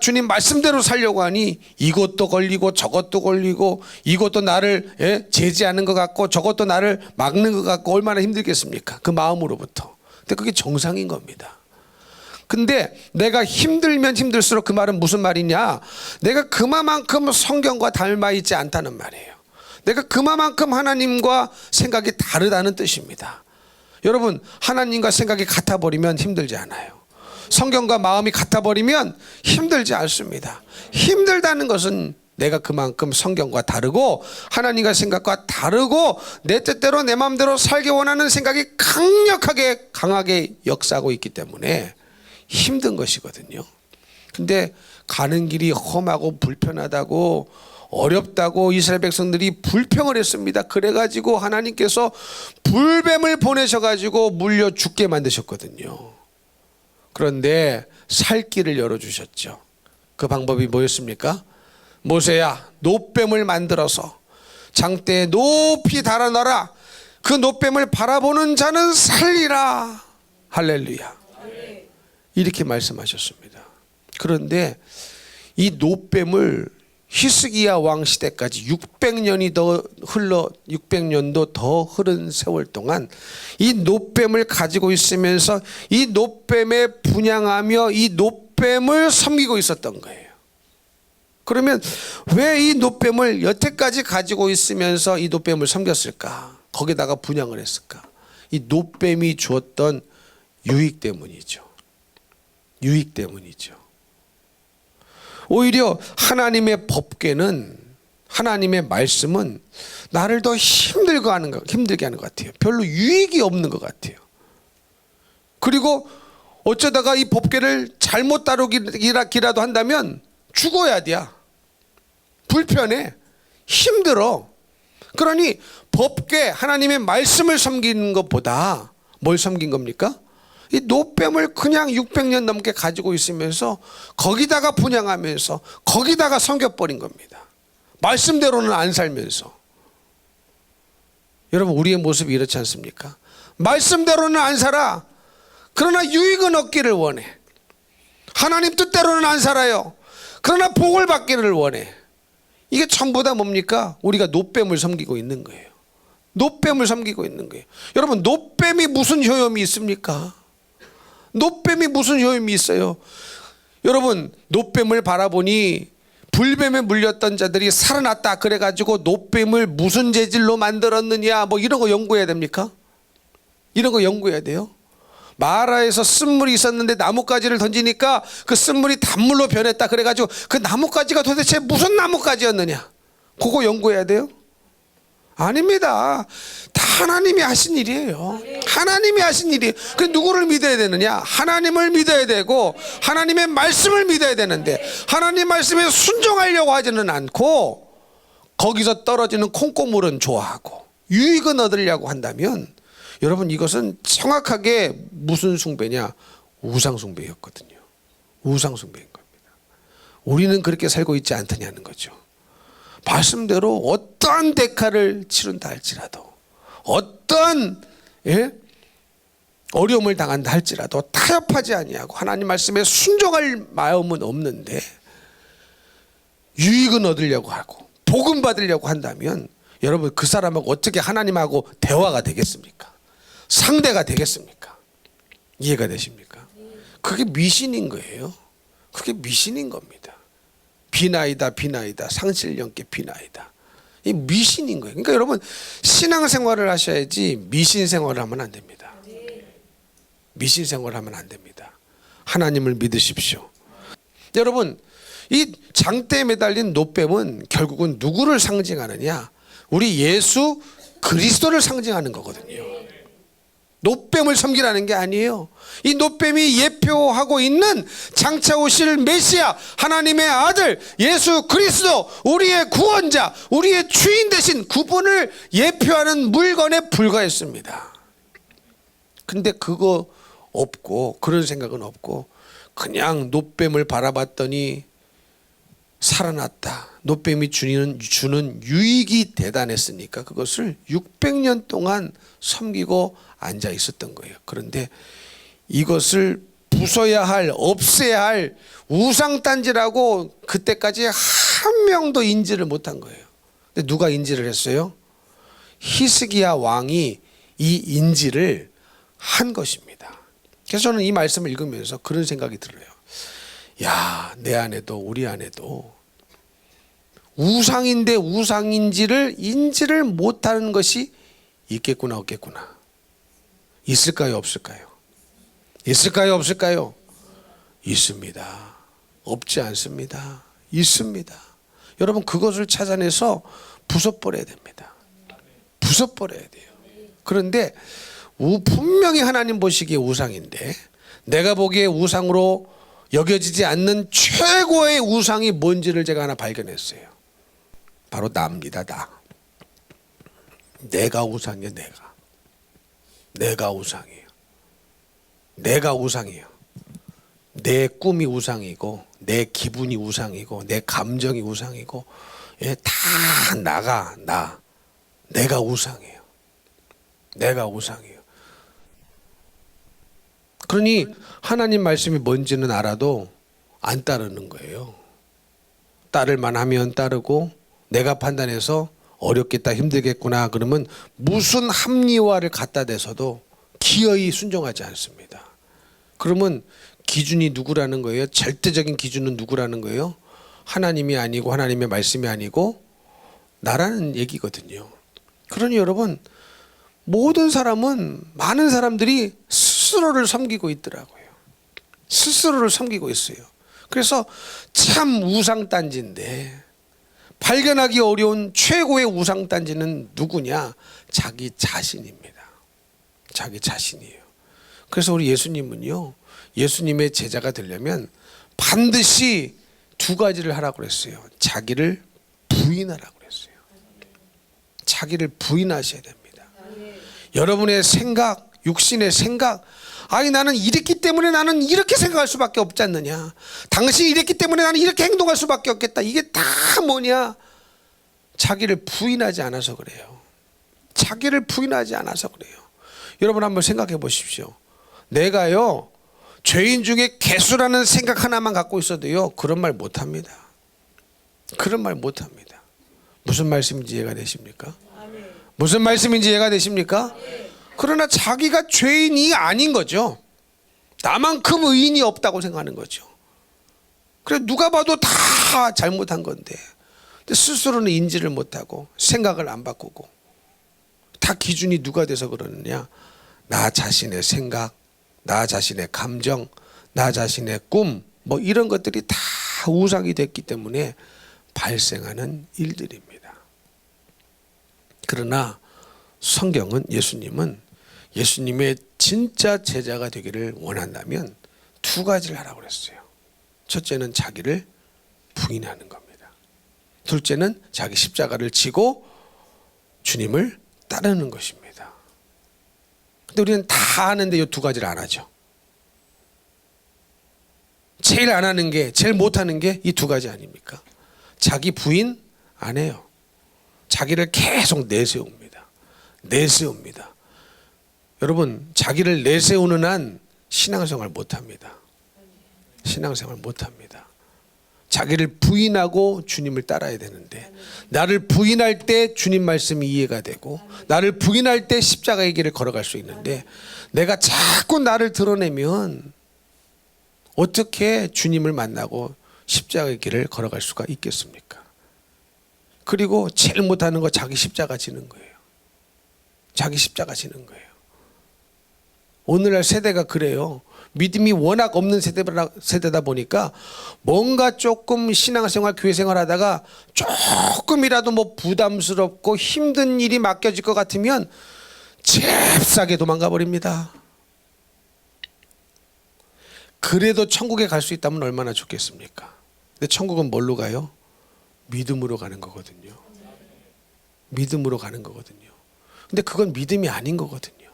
주님 말씀대로 살려고 하니 이것도 걸리고 저것도 걸리고, 이것도 나를 제지하는 것 같고 저것도 나를 막는 것 같고, 얼마나 힘들겠습니까? 그 마음으로부터. 근데 그게 정상인 겁니다. 근데 내가 힘들면 힘들수록, 그 말은 무슨 말이냐? 내가 그만큼 성경과 닮아 있지 않다는 말이에요. 내가 그만큼 하나님과 생각이 다르다는 뜻입니다. 여러분, 하나님과 생각이 같아버리면 힘들지 않아요. 성경과 마음이 같아버리면 힘들지 않습니다. 힘들다는 것은 내가 그만큼 성경과 다르고 하나님과 생각과 다르고 내 뜻대로 내 마음대로 살기 원하는 생각이 강하게 역사하고 있기 때문에 힘든 것이거든요. 근데 가는 길이 험하고 불편하다고, 어렵다고 이스라엘 백성들이 불평을 했습니다. 그래가지고 하나님께서 불뱀을 보내셔가지고 물려 죽게 만드셨거든요. 그런데 살 길을 열어주셨죠. 그 방법이 뭐였습니까? 모세야, 놋뱀을 만들어서 장대에 높이 달아놔라. 그 놋뱀을 바라보는 자는 살리라. 할렐루야. 이렇게 말씀하셨습니다. 그런데 이 놋뱀을 히스기야 왕 시대까지 600년도 더 흐른 세월 동안 이 놋뱀을 가지고 있으면서 이 놋뱀에 분향하며 이 놋뱀을 섬기고 있었던 거예요. 그러면 왜 이 놋뱀을 여태까지 가지고 있으면서 이 놋뱀을 섬겼을까? 거기다가 분향을 했을까? 이 놋뱀이 주었던 유익 때문이죠. 유익 때문이죠. 오히려 하나님의 법궤는, 하나님의 말씀은 나를 더 힘들게 하는 것 같아요. 별로 유익이 없는 것 같아요. 그리고 어쩌다가 이 법궤를 잘못 다루기라도 한다면 죽어야 돼. 불편해. 힘들어. 그러니 법궤 하나님의 말씀을 섬기는 것보다 뭘 섬긴 겁니까? 이 노뱀을 그냥 600년 넘게 가지고 있으면서 거기다가 분양하면서 거기다가 섬겨버린 겁니다. 말씀대로는 안 살면서. 여러분, 우리의 모습이 이렇지 않습니까? 말씀대로는 안 살아. 그러나 유익은 얻기를 원해. 하나님 뜻대로는 안 살아요. 그러나 복을 받기를 원해. 이게 전부 다 뭡니까? 우리가 노뱀을 섬기고 있는 거예요. 노뱀을 섬기고 있는 거예요. 여러분, 노뱀이 무슨 효용이 있습니까? 노뱀이 무슨 효용이 있어요? 여러분, 노뱀을 바라보니 불뱀에 물렸던 자들이 살아났다 그래가지고 노뱀을 무슨 재질로 만들었느냐 뭐 이런 거 연구해야 됩니까? 이런 거 연구해야 돼요. 마라에서 쓴물이 있었는데 나뭇가지를 던지니까 그 쓴물이 단물로 변했다 그래가지고 그 나뭇가지가 도대체 무슨 나뭇가지였느냐, 그거 연구해야 돼요? 아닙니다. 다 하나님이 하신 일이에요. 하나님이 하신 일이에요. 그 누구를 믿어야 되느냐? 하나님을 믿어야 되고 하나님의 말씀을 믿어야 되는데 하나님 말씀에 순종하려고 하지는 않고 거기서 떨어지는 콩고물은 좋아하고 유익은 얻으려고 한다면 여러분, 이것은 정확하게 무슨 숭배냐? 우상숭배였거든요. 우상숭배인 겁니다. 우리는 그렇게 살고 있지 않더냐는 거죠. 말씀대로 어떠한 대가를 치른다 할지라도, 어떠한 어려움을 당한다 할지라도 타협하지 아니하고 하나님 말씀에 순종할 마음은 없는데 유익은 얻으려고 하고 복음 받으려고 한다면 여러분, 그 사람하고 어떻게 하나님하고 대화가 되겠습니까? 상대가 되겠습니까? 이해가 되십니까? 그게 미신인 거예요. 그게 미신인 겁니다. 비나이다 비나이다 상실령께 비나이다. 이 미신인 거예요. 그러니까 여러분, 신앙생활을 하셔야지 미신생활을 하면 안 됩니다. 미신생활을 하면 안 됩니다. 하나님을 믿으십시오. 여러분, 이 장대에 매달린 노뱀은 결국은 누구를 상징하느냐? 우리 예수 그리스도를 상징하는 거거든요. 노뱀을 섬기라는 게 아니에요. 이 노뱀이 예표하고 있는 장차 오실 메시아, 하나님의 아들 예수 그리스도, 우리의 구원자, 우리의 주인 되신 그분을 예표하는 물건에 불과했습니다. 근데 그거 없고, 그런 생각은 없고 그냥 노뱀을 바라봤더니 살아났다. 노뱀이 주는 유익이 대단했으니까 그것을 600년 동안 섬기고 앉아 있었던 거예요. 그런데 이것을 부숴야 할, 없애야 할 우상단지라고 그때까지 한 명도 인지를 못한 거예요. 근데 누가 인지를 했어요? 히스기야 왕이 이 인지를 한 것입니다. 그래서 저는 이 말씀을 읽으면서 그런 생각이 들어요. 야, 내 안에도 우리 안에도 우상인데 우상인지를 인지를 못하는 것이 있겠구나 없겠구나. 있을까요 없을까요? 있을까요 없을까요? 있습니다. 없지 않습니다. 있습니다. 여러분, 그것을 찾아내서 부숴버려야 됩니다. 부숴버려야 돼요. 그런데 분명히 하나님 보시기에 우상인데 내가 보기에 우상으로 여겨지지 않는 최고의 우상이 뭔지를 제가 하나 발견했어요. 바로 나입니다. 나. 내가 우상이에요. 내가 우상이에요. 내가 우상이에요. 내 꿈이 우상이고 내 기분이 우상이고 내 감정이 우상이고, 다 나. 내가 우상이에요. 내가 우상이에요. 그러니 하나님 말씀이 뭔지는 알아도 안 따르는 거예요. 따를만 하면 따르고 내가 판단해서 어렵겠다 힘들겠구나 그러면 무슨 합리화를 갖다 대서도 기어이 순종하지 않습니다. 그러면 기준이 누구라는 거예요? 절대적인 기준은 누구라는 거예요? 하나님이 아니고 하나님의 말씀이 아니고 나라는 얘기거든요. 그러니 여러분, 모든 사람은, 많은 사람들이 스스로를 섬기고 있더라고요. 스스로를 섬기고 있어요. 그래서 참 우상단지인데 발견하기 어려운 최고의 우상단지는 누구냐? 자기 자신입니다. 자기 자신이에요. 그래서 우리 예수님은요, 예수님의 제자가 되려면 반드시 두 가지를 하라고 그랬어요. 자기를 부인하라고 그랬어요. 자기를 부인하셔야 됩니다. 여러분의 생각, 육신의 생각, 아니 나는 이랬기 때문에 나는 이렇게 생각할 수밖에 없지 않느냐, 당신이 이랬기 때문에 나는 이렇게 행동할 수밖에 없겠다, 이게 다 뭐냐? 자기를 부인하지 않아서 그래요. 자기를 부인하지 않아서 그래요. 여러분 한번 생각해 보십시오. 내가요 죄인 중에 개수라는 생각 하나만 갖고 있어도요 그런 말 못합니다. 그런 말 못합니다. 무슨 말씀인지 이해가 되십니까? 무슨 말씀인지 이해가 되십니까? 그러나 자기가 죄인이 아닌 거죠. 나만큼 의인이 없다고 생각하는 거죠. 그래 누가 봐도 다 잘못한 건데 근데 스스로는 인지를 못하고 생각을 안 바꾸고, 다 기준이 누가 돼서 그러느냐? 나 자신의 생각, 나 자신의 감정, 나 자신의 꿈, 뭐 이런 것들이 다 우상이 됐기 때문에 발생하는 일들입니다. 그러나 성경은, 예수님의 진짜 제자가 되기를 원한다면 두 가지를 하라고 그랬어요. 첫째는 자기를 부인하는 겁니다. 둘째는 자기 십자가를 지고 주님을 따르는 것입니다. 근데 우리는 다 아는데 이 두 가지를 안 하죠. 제일 안 하는 게, 제일 못하는 게 이 두 가지 아닙니까? 자기 부인 안 해요. 자기를 계속 내세웁니다. 내세웁니다. 여러분, 자기를 내세우는 한 신앙생활 못합니다. 신앙생활 못합니다. 자기를 부인하고 주님을 따라야 되는데, 나를 부인할 때 주님 말씀이 이해가 되고, 나를 부인할 때 십자가의 길을 걸어갈 수 있는데, 내가 자꾸 나를 드러내면 어떻게 주님을 만나고 십자가의 길을 걸어갈 수가 있겠습니까? 그리고 제일 못하는 거 자기 십자가 지는 거예요. 자기 십자가 지는 거예요. 오늘날 세대가 그래요. 믿음이 워낙 없는 세대다 보니까 뭔가 조금 신앙생활, 교회생활 하다가 조금이라도 뭐 부담스럽고 힘든 일이 맡겨질 것 같으면 잽싸게 도망가 버립니다. 그래도 천국에 갈 수 있다면 얼마나 좋겠습니까? 근데 천국은 뭘로 가요? 믿음으로 가는 거거든요. 믿음으로 가는 거거든요. 근데 그건 믿음이 아닌 거거든요.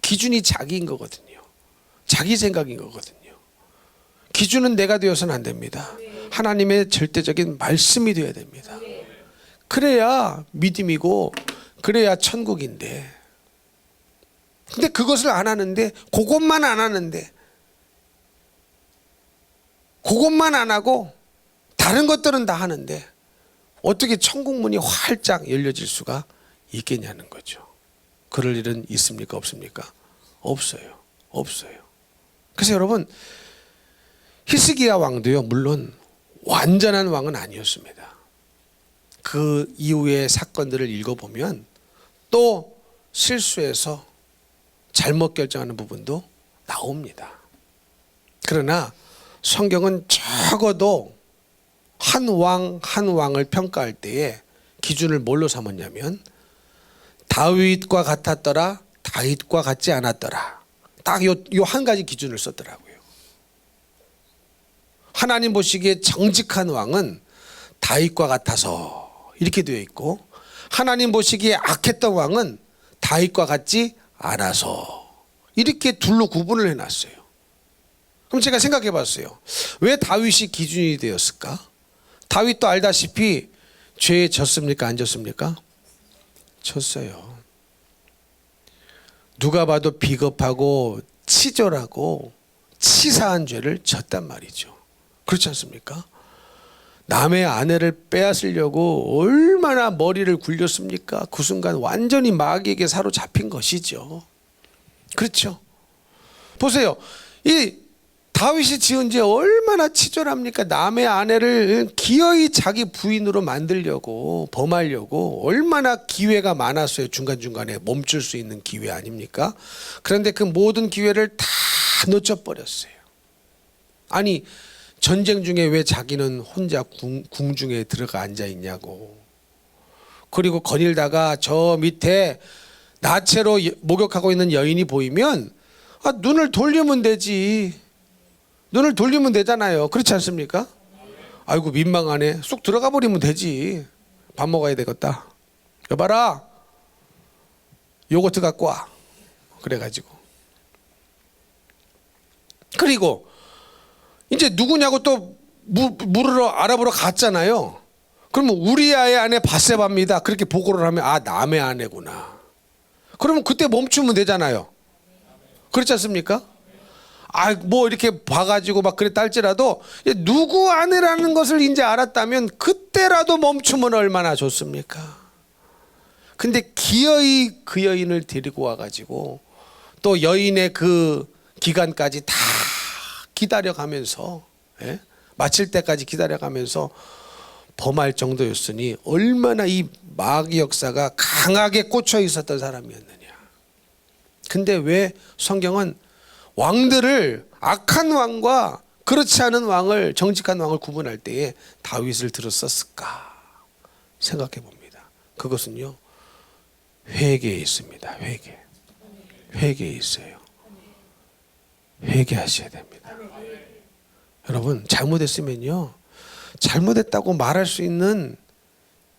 기준이 자기인 거거든요. 자기 생각인 거거든요. 기준은 내가 되어서는 안 됩니다. 하나님의 절대적인 말씀이 되어야 됩니다. 그래야 믿음이고, 그래야 천국인데. 근데 그것을 안 하는데, 그것만 안 하는데, 그것만 안 하고 다른 것들은 다 하는데 어떻게 천국 문이 활짝 열려질 수가 있겠냐는 거죠. 그럴 일은 있습니까? 없습니까? 없어요. 없어요. 그래서 여러분, 히스기야 왕도요, 물론 완전한 왕은 아니었습니다. 그 이후의 사건들을 읽어보면 또 실수해서 잘못 결정하는 부분도 나옵니다. 그러나 성경은 적어도 한 왕을 평가할 때에 기준을 뭘로 삼았냐면, 다윗과 같았더라, 다윗과 같지 않았더라. 딱 요 한 가지 기준을 썼더라고요. 하나님 보시기에 정직한 왕은 다윗과 같아서 이렇게 되어 있고, 하나님 보시기에 악했던 왕은 다윗과 같지 않아서 이렇게 둘로 구분을 해놨어요. 그럼 제가 생각해 봤어요. 왜 다윗이 기준이 되었을까? 다윗도 알다시피 죄에 졌습니까? 안 졌습니까? 졌어요. 누가 봐도 비겁하고 치졸하고 치사한 죄를 졌단 말이죠. 그렇지 않습니까? 남의 아내를 빼앗으려고 얼마나 머리를 굴렸습니까? 그 순간 완전히 마귀에게 사로잡힌 것이죠. 그렇죠? 보세요. 이 다윗이 지은 죄 얼마나 치졸합니까? 남의 아내를 기어이 자기 부인으로 만들려고, 범하려고 얼마나 기회가 많았어요. 중간중간에 멈출 수 있는 기회 아닙니까? 그런데 그 모든 기회를 다 놓쳐버렸어요. 아니, 전쟁 중에 왜 자기는 혼자 궁중에 들어가 앉아 있냐고. 그리고 거닐다가 저 밑에 나체로 목욕하고 있는 여인이 보이면 눈을 돌리면 되지. 눈을 돌리면 되잖아요. 그렇지 않습니까? 아이고 민망하네. 쑥 들어가 버리면 되지. 밥 먹어야 되겠다. 여봐라, 요거트 갖고 와. 그래가지고 그리고 이제 누구냐고 또 물으러 알아보러 갔잖아요. 그러면 우리 아내 바세바입니다. 그렇게 보고를 하면 아, 남의 아내구나. 그러면 그때 멈추면 되잖아요. 그렇지 않습니까? 아, 뭐 이렇게 봐가지고 막 그랬다 할지라도 누구 아내라는 것을 이제 알았다면 그때라도 멈추면 얼마나 좋습니까? 근데 기어이 그 여인을 데리고 와가지고 또 여인의 그 기간까지 다 기다려가면서, 예? 마칠 때까지 기다려가면서 범할 정도였으니 얼마나 이 마귀 역사가 강하게 꽂혀 있었던 사람이었느냐. 근데 왜 성경은 왕들을, 악한 왕과 그렇지 않은 왕을, 정직한 왕을 구분할 때에 다윗을 들었었을까 생각해 봅니다. 그것은요, 회개에 있습니다. 회개에 있어요. 회개하셔야 됩니다. 여러분, 잘못했으면요, 잘못했다고 말할 수 있는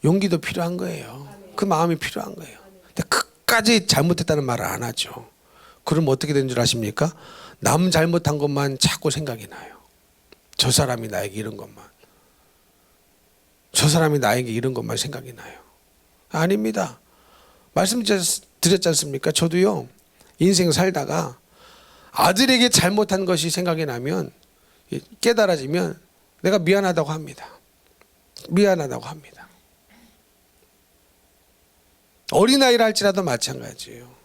용기도 필요한 거예요. 그 마음이 필요한 거예요. 근데 끝까지 잘못했다는 말을 안 하죠. 그럼 어떻게 되는 줄 아십니까? 남 잘못한 것만 자꾸 생각이 나요. 저 사람이 나에게 이런 것만, 저 사람이 나에게 이런 것만 생각이 나요. 아닙니다. 말씀드렸지 않습니까? 저도요, 인생 살다가 아들에게 잘못한 것이 생각이 나면, 깨달아지면 내가 미안하다고 합니다. 미안하다고 합니다. 어린아이를 할지라도 마찬가지예요.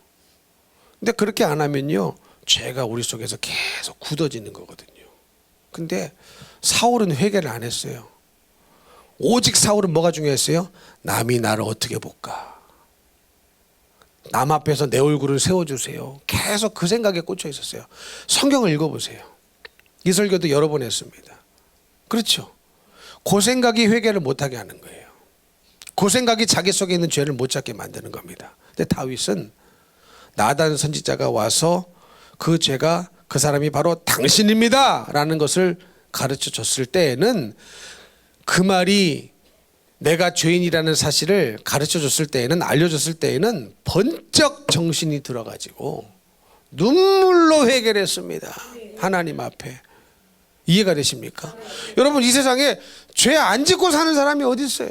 근데 그렇게 안 하면요, 죄가 우리 속에서 계속 굳어지는 거거든요. 근데 사울은 회개를 안 했어요. 오직 사울은 뭐가 중요했어요? 남이 나를 어떻게 볼까? 남 앞에서 내 얼굴을 세워주세요. 계속 그 생각에 꽂혀 있었어요. 성경을 읽어보세요. 이 설교도 여러 번 했습니다. 그렇죠? 그 생각이 회개를 못하게 하는 거예요. 그 생각이 자기 속에 있는 죄를 못 찾게 만드는 겁니다. 근데 다윗은 나단 선지자가 와서 그 죄가, 그 사람이 바로 당신입니다 라는 것을 가르쳐 줬을 때에는, 그 말이 내가 죄인이라는 사실을 가르쳐 줬을 때에는, 알려줬을 때에는 번쩍 정신이 들어가지고 눈물로 회개를 했습니다. 하나님 앞에. 이해가 되십니까? 여러분, 이 세상에 죄 안 짓고 사는 사람이 어디 있어요?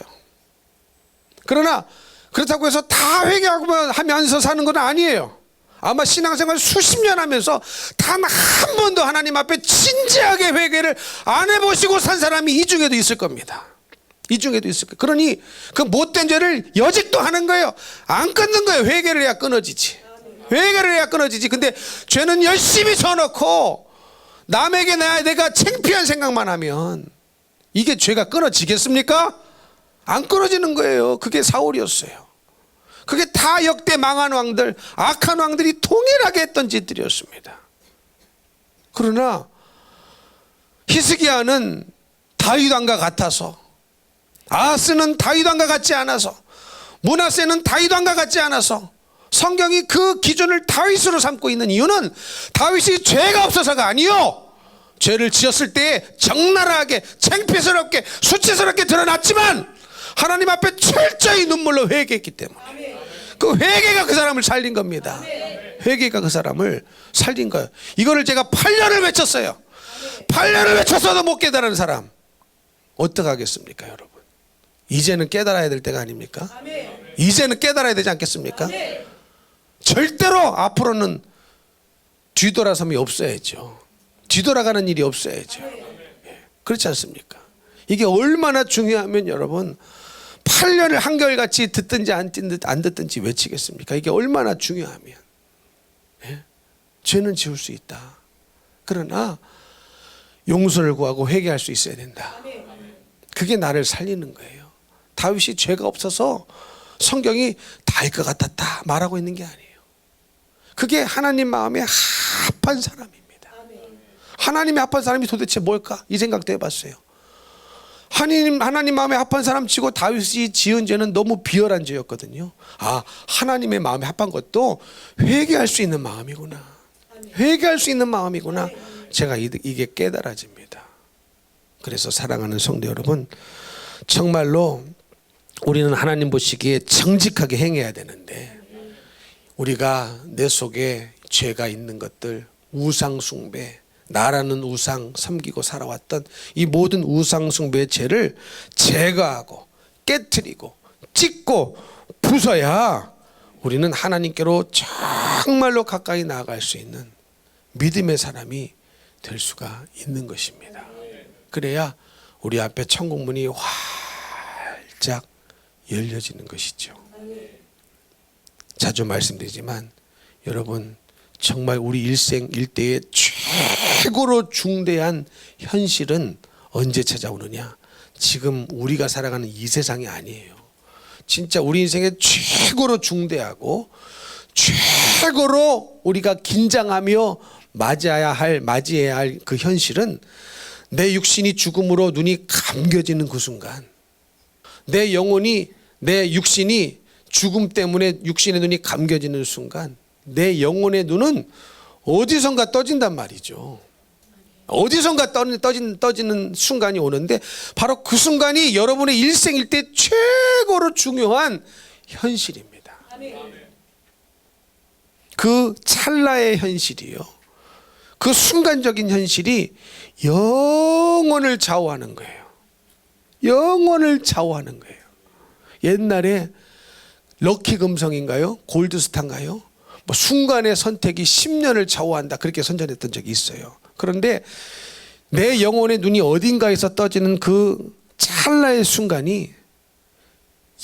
그러나 그렇다고 해서 다 회개하면서 사는 건 아니에요. 아마 신앙생활 수십 년 하면서 단 한 번도 하나님 앞에 진지하게 회개를 안 해보시고 산 사람이 이 중에도 있을 겁니다. 이 중에도 있을 거예요. 그러니 그 못된 죄를 여직도 하는 거예요. 안 끊는 거예요. 회개를 해야 끊어지지. 회개를 해야 끊어지지. 근데 죄는 열심히 져놓고 남에게 내가 창피한 생각만 하면 이게 죄가 끊어지겠습니까? 안 끊어지는 거예요. 그게 사울이었어요. 그게 다 역대 망한 왕들, 악한 왕들이 동일하게 했던 짓들이었습니다. 그러나 히스기야는 다윗 왕과 같아서, 아하스는 다윗 왕과 같지 않아서, 므낫세는 다윗 왕과 같지 않아서 성경이 그 기준을 다윗으로 삼고 있는 이유는 다윗이 죄가 없어서가 아니요, 죄를 지었을 때 적나라하게 창피스럽게 수치스럽게 드러났지만 하나님 앞에 철저히 눈물로 회개했기 때문에, 그 회개가 그 사람을 살린 겁니다. 회개가 그 사람을 살린 거예요. 이거를 제가 8년을 외쳤어요. 8년을 외쳤어도 못 깨달은 사람 어떻게 하겠습니까, 여러분? 이제는 깨달아야 될 때가 아닙니까? 이제는 깨달아야 되지 않겠습니까? 절대로 앞으로는 뒤돌아섬이 없어야죠. 뒤돌아가는 일이 없어야죠. 그렇지 않습니까? 이게 얼마나 중요하면 여러분, 8년을 한결같이 듣든지 안 듣든지 외치겠습니까? 이게 얼마나 중요하면, 죄는 지울 수 있다. 그러나 용서를 구하고 회개할 수 있어야 된다. 그게 나를 살리는 거예요. 다윗이 죄가 없어서 성경이 다일 것 같았다 말하고 있는 게 아니에요. 그게 하나님 마음에 합한 사람입니다. 하나님의 합한 사람이 도대체 뭘까? 이 생각도 해봤어요. 하나님 마음에 합한 사람 치고 다윗이 지은 죄는 너무 비열한 죄였거든요. 아, 하나님의 마음에 합한 것도 회개할 수 있는 마음이구나. 회개할 수 있는 마음이구나. 제가 이게 깨달아집니다. 그래서 사랑하는 성도 여러분, 정말로 우리는 하나님 보시기에 정직하게 행해야 되는데, 우리가 내 속에 죄가 있는 것들, 우상 숭배, 나라는 우상 섬기고 살아왔던 이 모든 우상 숭배의 죄를 제거하고 깨트리고 찢고 부숴야 우리는 하나님께로 정말로 가까이 나아갈 수 있는 믿음의 사람이 될 수가 있는 것입니다. 그래야 우리 앞에 천국문이 활짝 열려지는 것이죠. 자주 말씀드리지만 여러분, 정말 우리 일생 일대의 최고로 중대한 현실은 언제 찾아오느냐? 지금 우리가 살아가는 이 세상이 아니에요. 진짜 우리 인생의 최고로 중대하고 최고로 우리가 긴장하며 맞이해야 할 그 현실은 내 육신이 죽음으로 눈이 감겨지는 그 순간, 내 영혼이, 내 육신이 죽음 때문에 육신의 눈이 감겨지는 순간, 내 영혼의 눈은 어디선가 떠진단 말이죠. 어디선가 떠지는 순간이 오는데, 바로 그 순간이 여러분의 일생일대 최고로 중요한 현실입니다. 그 찰나의 현실이요, 그 순간적인 현실이 영혼을 좌우하는 거예요. 영혼을 좌우하는 거예요. 옛날에 럭키 금성인가요? 골드스타인가요? 뭐 순간의 선택이 10년을 좌우한다, 그렇게 선전했던 적이 있어요. 그런데 내 영혼의 눈이 어딘가에서 떠지는 그 찰나의 순간이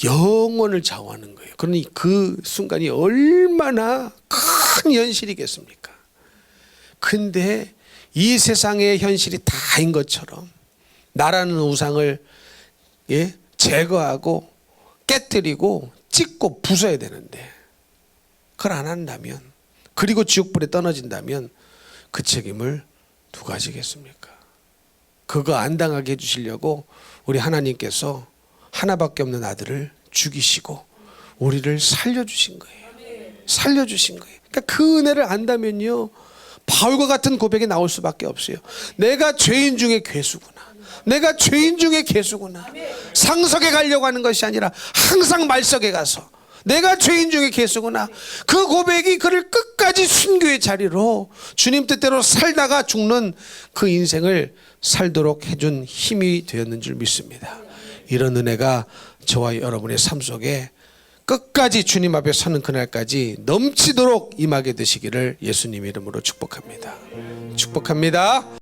영혼을 좌우하는 거예요. 그러니 그 순간이 얼마나 큰 현실이겠습니까? 근데 이 세상의 현실이 다인 것처럼 나라는 우상을 제거하고 깨뜨리고 찢고 부숴야 되는데, 그걸 안 한다면, 그리고 지옥불에 떨어진다면 그 책임을 누가 지겠습니까? 그거 안 당하게 해주시려고 우리 하나님께서 하나밖에 없는 아들을 죽이시고 우리를 살려주신 거예요. 살려주신 거예요. 그러니까 그 은혜를 안다면요, 바울과 같은 고백이 나올 수밖에 없어요. 내가 죄인 중에 괴수구나. 내가 죄인 중에 괴수구나. 상석에 가려고 하는 것이 아니라 항상 말석에 가서 내가 죄인 중에 괴수구나. 그 고백이 그를 끝까지 순교의 자리로 주님 뜻대로 살다가 죽는 그 인생을 살도록 해준 힘이 되었는 줄 믿습니다. 이런 은혜가 저와 여러분의 삶 속에 끝까지 주님 앞에 서는 그날까지 넘치도록 임하게 되시기를 예수님 이름으로 축복합니다. 축복합니다.